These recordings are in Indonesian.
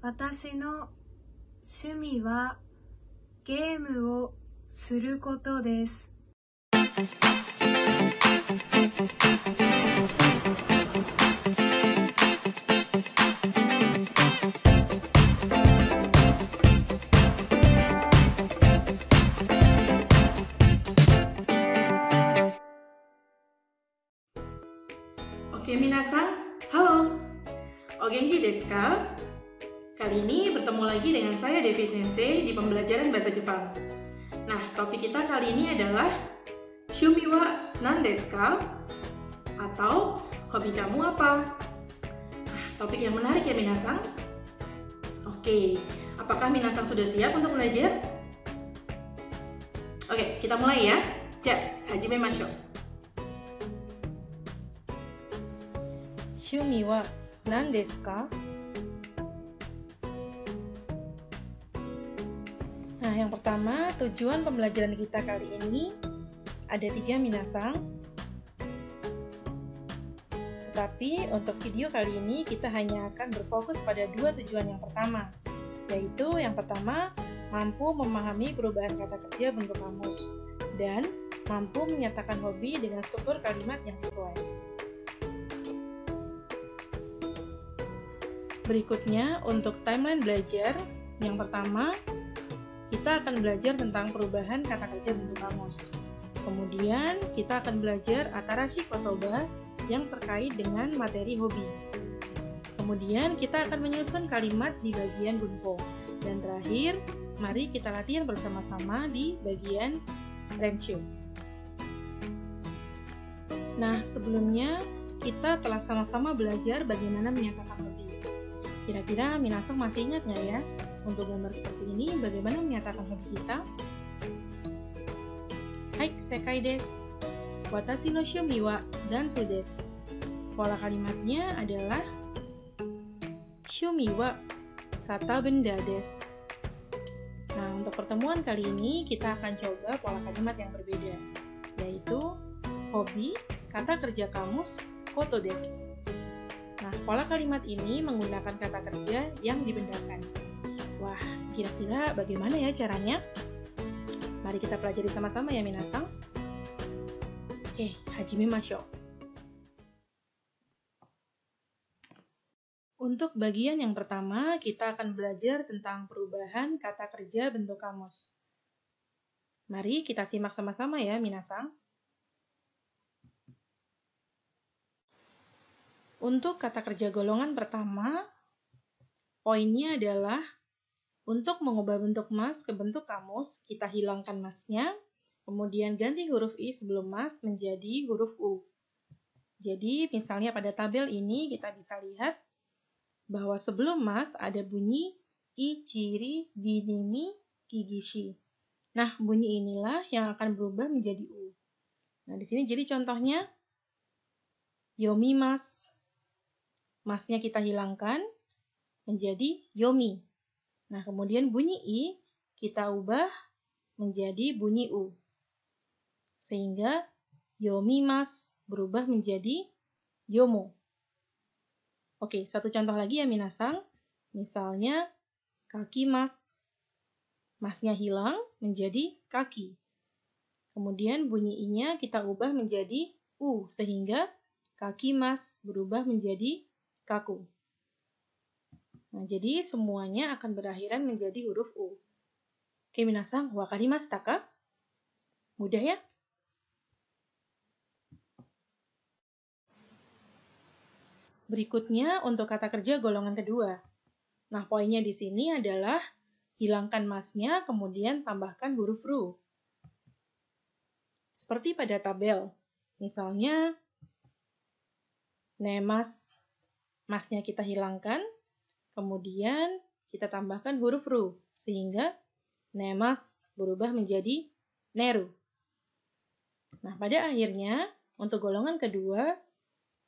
私の趣味はゲームをすることです。Oke, minasan, halo. O genki desu ka? Kali ini bertemu lagi dengan saya Devi Sensei di pembelajaran bahasa Jepang. Nah, topik kita kali ini adalah Shumi wa nan desu ka? Atau hobi kamu apa? Nah, topik yang menarik ya minasan. Oke, apakah minasan sudah siap untuk belajar? Oke, kita mulai ya. Ja, hajimemashou. 趣味は何ですか? Nah, yang pertama, tujuan pembelajaran kita kali ini ada 3 minasang. Tetapi untuk video kali ini kita hanya akan berfokus pada 2 tujuan yang pertama, yaitu yang pertama, mampu memahami perubahan kata kerja bentuk kamus, dan mampu menyatakan hobi dengan struktur kalimat yang sesuai. Berikutnya, untuk timeline belajar, yang pertama, kita akan belajar tentang perubahan kata kerja bentuk kamus. Kemudian, kita akan belajar atarashi kotoba yang terkait dengan materi hobi. Kemudian, kita akan menyusun kalimat di bagian bunpo. Dan terakhir, mari kita latihan bersama-sama di bagian renshu. Nah, sebelumnya, kita telah sama-sama belajar bagaimana menyatakan hobi. Kira-kira minasang masih ingat nggak ya? Untuk gambar seperti ini, bagaimana menyatakan hobi kita? Hai, sekai desu. Watashi no shumi wa dansu desu. Pola kalimatnya adalah shumi wa kata benda desu. Nah, untuk pertemuan kali ini, kita akan coba pola kalimat yang berbeda, yaitu hobi, kata kerja kamus, koto desu. Nah, pola kalimat ini menggunakan kata kerja yang dibendakan. Wah, kira-kira bagaimana ya caranya? Mari kita pelajari sama-sama ya minasang. Oke, hajimemashou. Untuk bagian yang pertama, kita akan belajar tentang perubahan kata kerja bentuk kamus. Mari kita simak sama-sama ya minasang. Untuk kata kerja golongan pertama, poinnya adalah untuk mengubah bentuk mas ke bentuk kamus, kita hilangkan masnya, kemudian ganti huruf i sebelum mas menjadi huruf u. Jadi, misalnya pada tabel ini kita bisa lihat bahwa sebelum mas ada bunyi ichiri, binimi, kigishi. Nah, bunyi inilah yang akan berubah menjadi u. Nah, di sini jadi contohnya yomimasu. Masnya kita hilangkan menjadi yomi. Nah, kemudian bunyi i kita ubah menjadi bunyi u. Sehingga yomimasu berubah menjadi yomo. Oke, satu contoh lagi ya minasang. Misalnya kakimasu. Masnya hilang menjadi kaki. Kemudian bunyi i-nya kita ubah menjadi u sehingga kakimasu berubah menjadi kaku. Nah, jadi semuanya akan berakhiran menjadi huruf u. Oke, minasang, wakarimashita ka? Mudah ya? Berikutnya untuk kata kerja golongan kedua. Nah, poinnya di sini adalah hilangkan masnya, kemudian tambahkan huruf ru. Seperti pada tabel. Misalnya, nemas. Masnya kita hilangkan, kemudian kita tambahkan huruf ru, sehingga nemas berubah menjadi neru. Nah, pada akhirnya, untuk golongan kedua,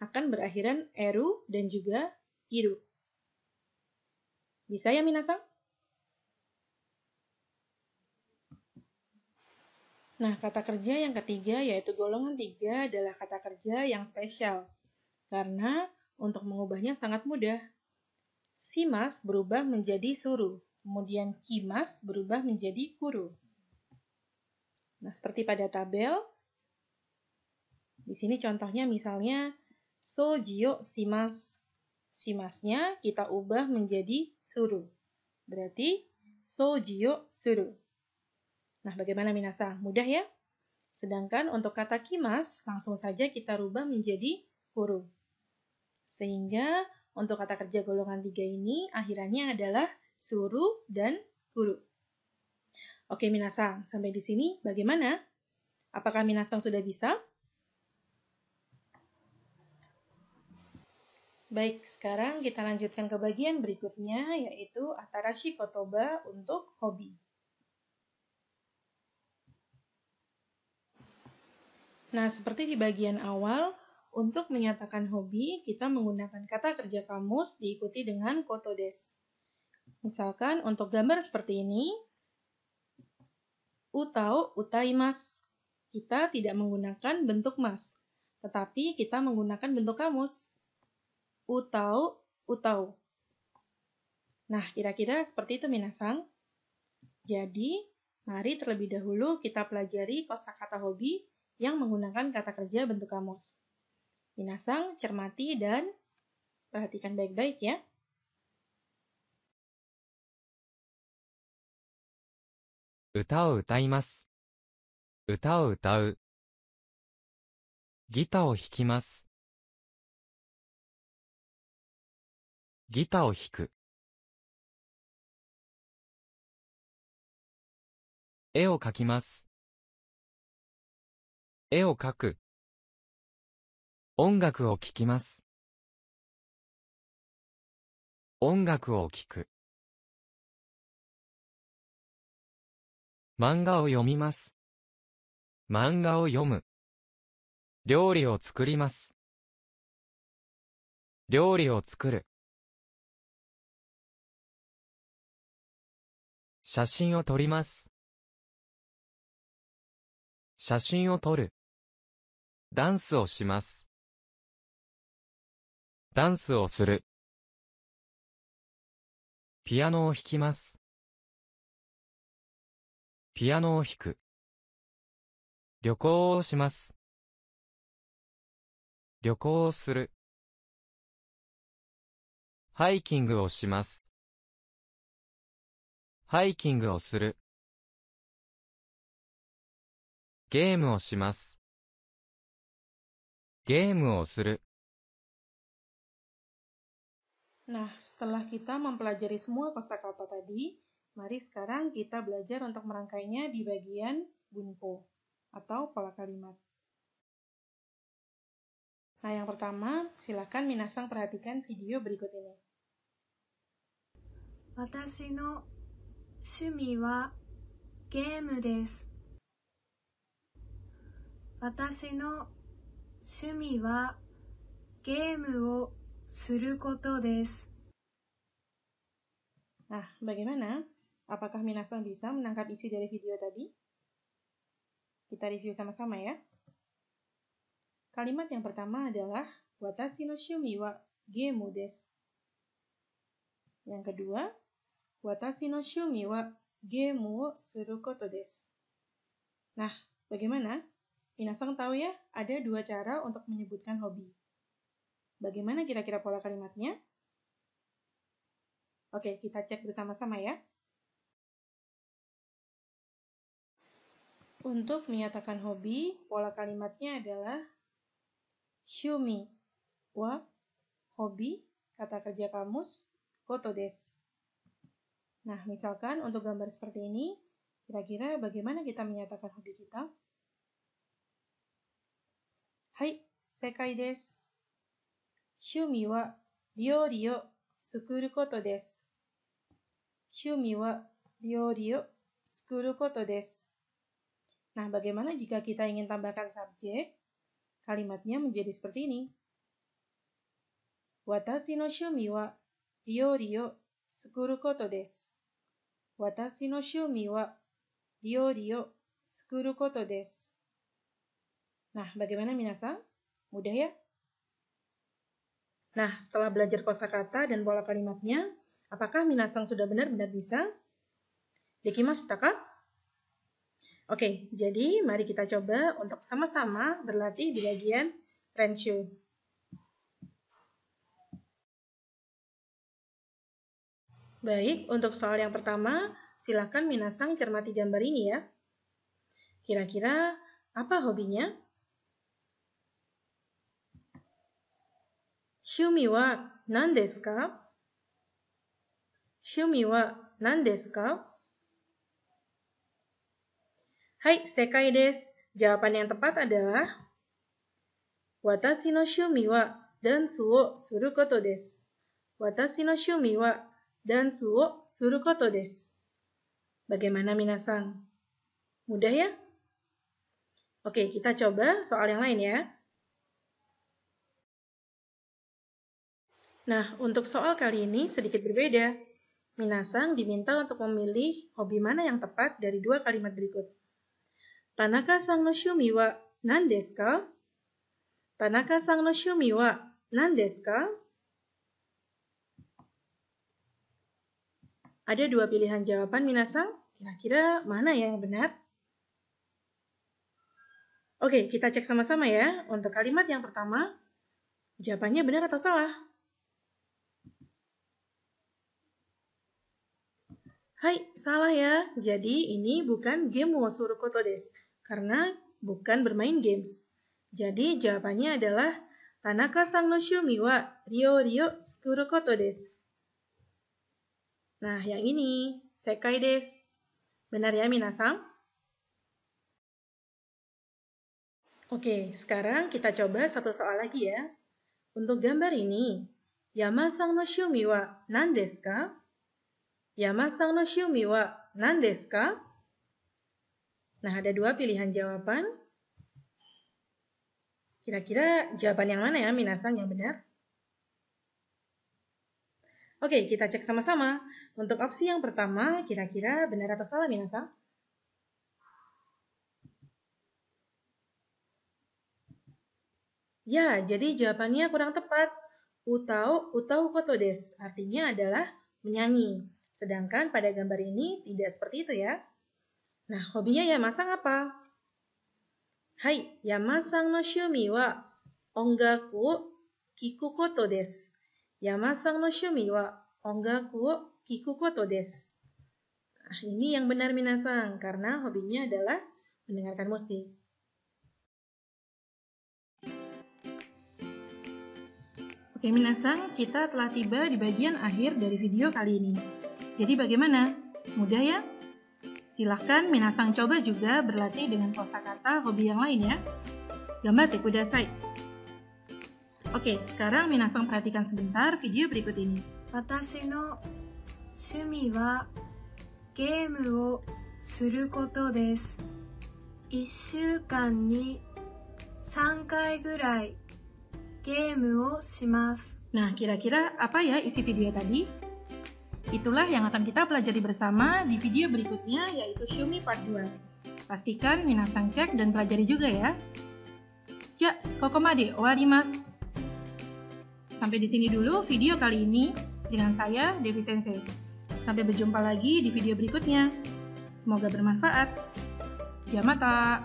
akan berakhiran eru dan juga iru. Bisa ya minasang? Nah, kata kerja yang ketiga, yaitu golongan 3, adalah kata kerja yang spesial. Karena untuk mengubahnya sangat mudah. shimas berubah menjadi suru. Kemudian kimas berubah menjadi kuru. Nah, seperti pada tabel, di sini contohnya misalnya sojiyo shimas. Shimasnya kita ubah menjadi suru. Berarti sojiyo suru. Nah, bagaimana minasang? Mudah ya? Sedangkan untuk kata kimas, langsung saja kita rubah menjadi kuru. Sehingga untuk kata kerja golongan 3 ini akhirannya adalah suru dan kuru. Oke minasang, sampai di sini bagaimana? Apakah minasang sudah bisa? Baik, sekarang kita lanjutkan ke bagian berikutnya, yaitu atarashi kotoba untuk hobi. Nah, seperti di bagian awal, untuk menyatakan hobi, kita menggunakan kata kerja kamus diikuti dengan koto desu. Misalkan untuk gambar seperti ini, uta o utaimasu. Kita tidak menggunakan bentuk mas, tetapi kita menggunakan bentuk kamus. Uta o utau. Nah, kira-kira seperti itu minasang. Jadi, mari terlebih dahulu kita pelajari kosakata hobi yang menggunakan kata kerja bentuk kamus. Minasang cermati dan perhatikan baik-baik ya. Uta o utaimasu. Uta o utau. Gita o hikimasu. Gita o hiku. 絵を描きます。絵を描く。音楽を聴きます。音楽を聴く。漫画を読みます。漫画を読む。料理を作ります。料理を作る。写真を撮ります。写真を撮る。ダンスをします。ダンスをする。ピアノを弾きます。ピアノを弾く。旅行をします。旅行をする。ハイキングをします。ハイキングをする。ゲームをします。ゲームをする。Nah, setelah kita mempelajari semua kosakata tadi, mari sekarang kita belajar untuk merangkainya di bagian bunpo atau pola kalimat. Nah, yang pertama, silakan minasang perhatikan video berikut ini. 私の趣味はゲームです。私の趣味はゲームをすることです。 Nah, bagaimana? Apakah minasang bisa menangkap isi dari video tadi? Kita review sama-sama ya. Kalimat yang pertama adalah watashi no shumi wa geimu desu. Yang kedua, watashi no shumi wa geimu wo suru koto desu. Nah, bagaimana? Minasang tahu ya, ada dua cara untuk menyebutkan hobi. Bagaimana kira-kira pola kalimatnya? Oke, kita cek bersama-sama ya. Untuk menyatakan hobi, pola kalimatnya adalah shumi wa hobi, kata kerja kamus, koto desu. Nah, misalkan untuk gambar seperti ini, kira-kira bagaimana kita menyatakan hobi kita? Hai, sekai desu. Shumi wa ryori o sukuru koto desu. Shumi wa ryori o sukuru koto desu. Nah, bagaimana jika kita ingin tambahkan subjek? Kalimatnya menjadi seperti ini. Watashi no shumi wa ryori o sukuru koto desu. Watashi no shumi wa ryori o sukuru koto desu. Nah, bagaimana minasang? Mudah ya? Nah, setelah belajar kosakata dan pola kalimatnya, Apakah minasang sudah benar-benar bisa? Dekimashita ka? Oke, jadi mari kita coba untuk sama-sama berlatih di bagian renshu. Baik, untuk soal yang pertama, silakan minasang cermati gambar ini ya. Kira-kira apa hobinya? Shumi wa nan desu ka? Shumi wa nan desu ka? Hai, sekai desu. Jawaban yang tepat adalah Watashi no shumi wa dansu wo suru koto desu. Watashi no shumi wa dansu wo suru koto desu. Bagaimana minasang? Mudah ya? Oke, kita coba soal yang lain ya. Nah, untuk soal kali ini sedikit berbeda. Minasang diminta untuk memilih hobi mana yang tepat dari dua kalimat berikut. Tanaka-san no shumi wa nan desu ka? Tanaka-san no shumi wa nan desu ka? Ada dua pilihan jawaban minasang. Kira-kira mana ya yang benar? Oke, kita cek sama-sama ya. Untuk kalimat yang pertama, jawabannya benar atau salah? Hai, salah ya. Jadi ini bukan game wo suru koto desu. Karena bukan bermain games. Jadi jawabannya adalah Tanaka-san no shumi wa ryori o tsukuru koto desu. Nah, yang ini, sekai desu. Benar ya, minasang? Oke, sekarang kita coba satu soal lagi ya. Untuk gambar ini, Yama-san no shumi wa nan desu ka? Yama-san no shumi wa nan desu ka? Nah, ada dua pilihan jawaban. Kira-kira jawaban yang mana ya, minasang yang benar? Oke, kita cek sama-sama. Untuk opsi yang pertama, kira-kira benar atau salah, minasang? Ya, jadi jawabannya kurang tepat. Utau koto desu. Artinya adalah menyanyi. Sedangkan pada gambar ini tidak seperti itu ya. Nah, hobinya Yama-san apa? Hai, Yama-san no shumi wa ongaku wo kiku koto desu. Yama-san no shumi wa ongaku wo kiku koto desu. Nah, ini yang benar minasang karena hobinya adalah mendengarkan musik. Oke minasang, kita telah tiba di bagian akhir dari video kali ini. Jadi bagaimana? Mudah ya? Silahkan minasang coba juga berlatih dengan kosakata hobi yang lain ya. Ganbatte kudasai. Oke, sekarang minasang perhatikan sebentar video berikut ini. Watashi no shumi wa game wo suru koto desu. 1週間に3回ぐらい gameをします。 Nah, kira-kira apa ya isi video tadi? Itulah yang akan kita pelajari bersama di video berikutnya, yaitu Shumi Part 2. Pastikan minasang cek dan pelajari juga ya. Ja, kokomade owarimasu. Sampai di sini dulu video kali ini dengan saya, Devi Sensei. Sampai berjumpa lagi di video berikutnya. Semoga bermanfaat. Jamata!